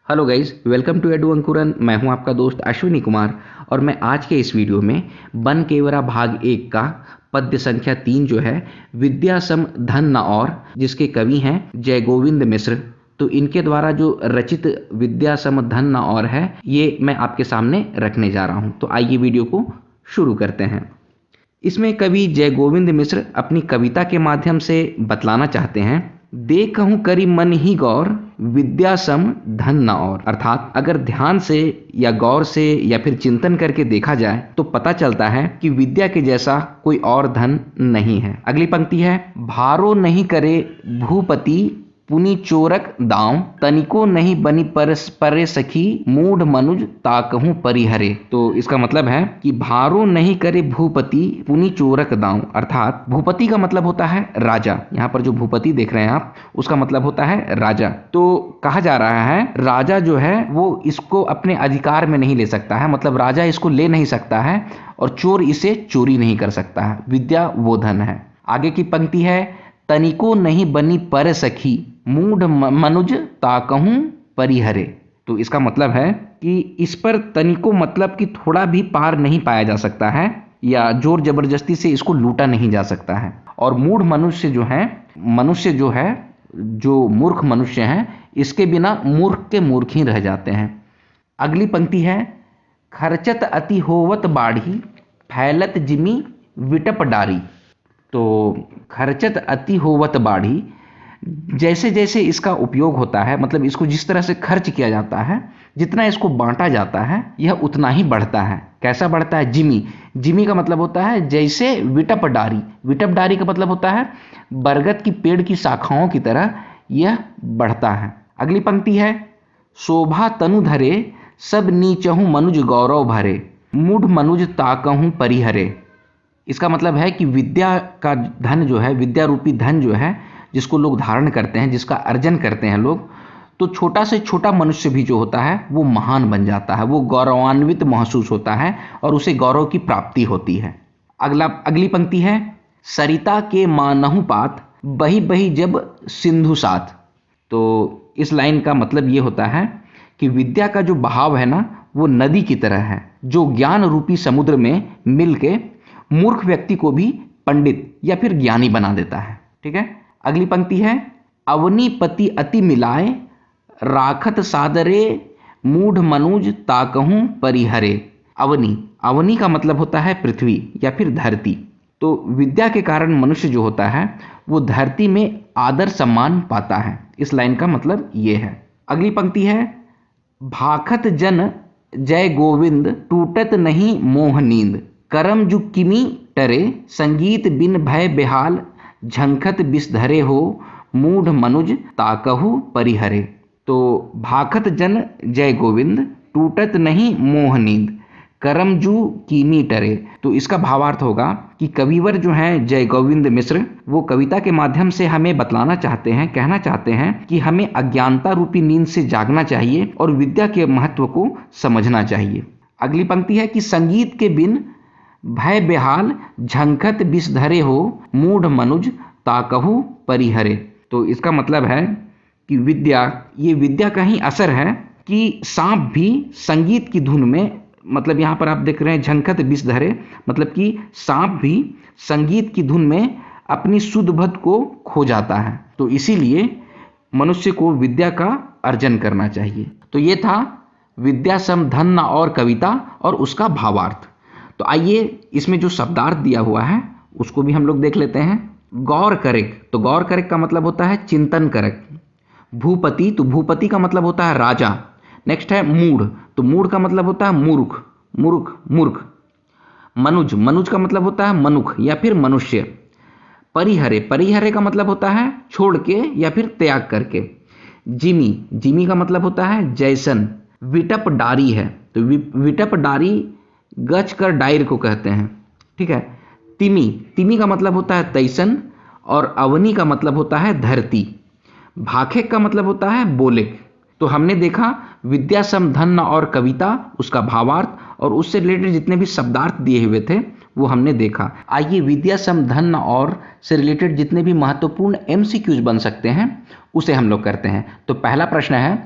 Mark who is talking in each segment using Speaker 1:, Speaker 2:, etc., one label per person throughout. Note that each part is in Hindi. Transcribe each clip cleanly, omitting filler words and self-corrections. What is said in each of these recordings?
Speaker 1: Hello guys, welcome to Edu Ankuran. मैं हूं आपका दोस्त अश्विनी कुमार और मैं आज के इस वीडियो में बन केवरा भाग 1 का पद्य संख्या 3 जो है विद्या सम धन न और, जिसके कवि हैं जय गोविंद मिश्र। तो इनके द्वारा जो रचित विद्या सम धन न और है, ये मैं आपके सामने रखने जा रहा हूं। तो आइए वीडियो को शुरू करते हैं। इसमें कवि जय गोविंद मिश्र अपनी कविता के माध्यम से बतलाना चाहते हैं, देखहूं करी मन ही गौर विद्या सम धन न और। अर्थात अगर ध्यान से या गौर से या फिर चिंतन करके देखा जाए तो पता चलता है कि विद्या के जैसा कोई और धन नहीं है। अगली पंक्ति है, भारो नहीं करे भूपति पुनि चोरक दांव, तनिको नहीं बनी परे सखी मूढ़ मनुज ताकहूं परिहरे। तो इसका मतलब है कि भारो नहीं करे भूपति पुनि चोरक दांव। अर्थात भूपति का मतलब होता है राजा। यहाँ पर जो भूपति देख रहे हैं आप, उसका मतलब होता है राजा। तो कहा जा रहा है राजा जो है वो इसको अपने अधिकार में नहीं ले सकता है, मतलब राजा इसको ले नहीं सकता है और चोर इसे चोरी नहीं कर सकता है। विद्या वो धन है। आगे की पंक्ति है, तनिको नहीं बनी पर सखी मूढ़ मनुज ताकहूं परिहरे। तो इसका मतलब है कि इस पर तनिको मतलब कि थोड़ा भी पार नहीं पाया जा सकता है या जोर जबरदस्ती से इसको लूटा नहीं जा सकता है। और मूढ़ मनुष्य जो है जो मूर्ख मनुष्य हैं, इसके बिना मूर्ख के मूर्ख ही रह जाते हैं। अगली पंक्ति है, खर्चत अति होवत बाढ़ी फैलत जिमी विटप डारी। तो खर्चत अति होवत बाढ़ी, जैसे जैसे इसका उपयोग होता है, मतलब इसको जिस तरह से खर्च किया जाता है, जितना इसको बांटा जाता है, यह उतना ही बढ़ता है। कैसा बढ़ता है? जिमी। जिमी का मतलब होता है जैसे विटप डारी। विटप डारी का मतलब होता है बरगद की पेड़ की शाखाओं की तरह यह बढ़ता है। अगली पंक्ति है, शोभा तनु धरे सब नीचहूं मनुज गौरव भरे मूढ़ मनुज ताकहूं परिहरे। इसका मतलब है कि विद्या का धन जो है, विद्या रूपी धन जो है, जिसको लोग धारण करते हैं, जिसका अर्जन करते हैं लोग, तो छोटा से छोटा मनुष्य भी जो होता है वो महान बन जाता है, वो गौरवान्वित महसूस होता है और उसे गौरव की प्राप्ति होती है। अगली पंक्ति है, सरिता के मानहु पात बही बही जब सिंधु साथ। तो इस लाइन का मतलब ये होता है कि विद्या का जो बहाव है ना, वो नदी की तरह है, जो ज्ञान रूपी समुद्र में मिल के मूर्ख व्यक्ति को भी पंडित या फिर ज्ञानी बना देता है। ठीक है। अगली पंक्ति है, अवनी पति अति मिलाए राखत सादरे मूढ़ मनुज ताकहूं परिहरे। अवनी का मतलब होता है पृथ्वी या फिर धरती। तो विद्या के कारण मनुष्य जो होता है वो धरती में आदर सम्मान पाता है। इस लाइन का मतलब ये है। अगली पंक्ति है, भाखत जन जय गोविंद टूटत नहीं मोह नींद करम जु किमी टरे संगीत बिन भय बेहाल झंखत बिस धरे हो मूढ़ मनुज ताकहु परिहरे। तो भाखत जन जय गोविंद टूटत नहीं मोह नींद करम जू कीमी टरे। तो इसका भावार्थ होगा कि कविवर जो हैं जय गोविंद मिश्र, वो कविता के माध्यम से हमें बतलाना चाहते हैं, कहना चाहते हैं कि हमें अज्ञानता रूपी नींद से जागना चाहिए और विद्या के महत्व को समझना चाहिए। अगली पंक्ति है कि संगीत के बिन भय बेहाल झंखत बिस धरे हो मूढ़ मनुज ताकहु परिहरे। तो इसका मतलब है कि विद्या का ही असर है कि सांप भी संगीत की धुन में, मतलब यहाँ पर आप देख रहे हैं झंखत बिस धरे, मतलब कि सांप भी संगीत की धुन में अपनी शुद्ध बुद्धि को खो जाता है। तो इसीलिए मनुष्य को विद्या का अर्जन करना चाहिए। तो ये था विद्या सम धन न और कविता और उसका भावार्थ। तो आइए इसमें जो शब्दार्थ दिया हुआ है उसको भी हम लोग देख लेते हैं। गौर करेक, तो गौर करेक का मतलब होता है चिंतन करक। भूपति, तो भूपति का मतलब होता है राजा। नेक्स्ट है मूढ़, तो मूढ़ का मतलब होता है मूर्ख। मनुज का मतलब होता है मनुख या फिर मनुष्य। परिहरे का मतलब होता है छोड़ के या फिर त्याग करके। जिमी का मतलब होता है जैसन। विटप डारी है, तो विटप डारी गच कर डायर को कहते हैं। ठीक है। तिमी का मतलब होता है तैसन और अवनी का मतलब होता है धरती। भाखेक का मतलब होता है बोलेक। तो हमने देखा विद्या सम धन न और कविता, उसका भावार्थ और उससे रिलेटेड जितने भी शब्दार्थ दिए हुए थे वो हमने देखा। आइए विद्या सम धन न और से रिलेटेड जितने भी महत्वपूर्ण MCQs बन सकते हैं उसे हम लोग करते हैं। तो पहला प्रश्न है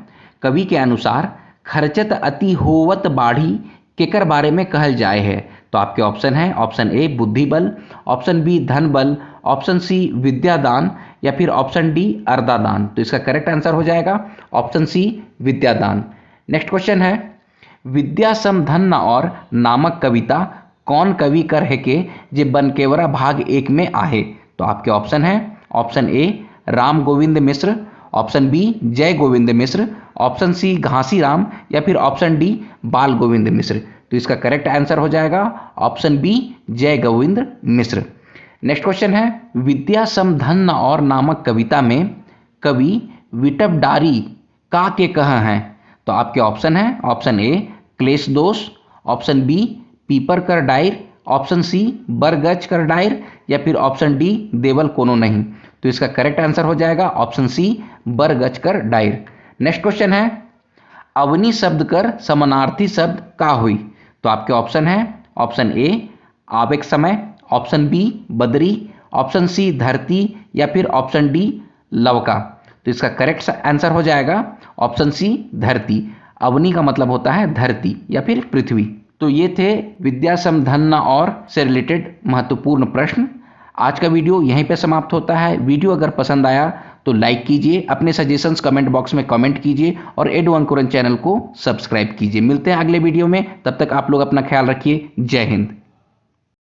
Speaker 1: कवि के अनुसार खर्चत अति होवत बाढ़ी केकर बारे में कहल जाए है। तो आपके ऑप्शन है ऑप्शन ए बुद्धि बल, ऑप्शन बी धन बल, ऑप्शन सी विद्यादान या फिर ऑप्शन डी अर्दादान। तो इसका करेक्ट आंसर हो जाएगा ऑप्शन सी विद्यादान। नेक्स्ट क्वेश्चन है विद्या सम धन न और नामक कविता कौन कवि कर है के जे बनकेवरा भाग 1 में आहे। तो आपके ऑप्शन है option A Ram Govind Mishra, option B Jai Govind Mishra, option C Ghasiram या फिर ऑप्शन डी बाल गोविंद मिश्र। तो इसका करेक्ट आंसर हो जाएगा ऑप्शन बी जय गोविंद मिश्र। नेक्स्ट क्वेश्चन है विद्या सम धन न और नामक कविता में कवि विटपडारी का के कह हैं। तो आपके ऑप्शन है ऑप्शन ए क्लेश दोष, ऑप्शन बी पीपर कर डायर, ऑप्शन सी बरगज कर डायर या फिर ऑप्शन डी देवल कोनो नहीं। तो इसका करेक्ट आंसर हो जाएगा ऑप्शन सी बरगज कर डायर। नेक्स्ट क्वेश्चन है अवनी शब्द कर समानार्थी शब्द का हुई। तो आपके ऑप्शन है ऑप्शन ए आवेक समय, ऑप्शन बी बदरी, ऑप्शन सी धरती या फिर ऑप्शन डी लवका। तो इसका करेक्ट आंसर हो जाएगा ऑप्शन सी धरती। अवनी का मतलब होता है धरती या फिर पृथ्वी। तो ये थे विद्या सम धन न और से रिलेटेड महत्वपूर्ण प्रश्न। आज का वीडियो यहीं पे समाप्त होता है। वीडियो अगर पसंद आया तो लाइक कीजिए, अपने सजेशंस कमेंट बॉक्स में कमेंट कीजिए और एड1कुरन चैनल को सब्सक्राइब कीजिए। मिलते हैं अगले वीडियो में, तब तक आप लोग अपना ख्याल रखिए। जय हिंद।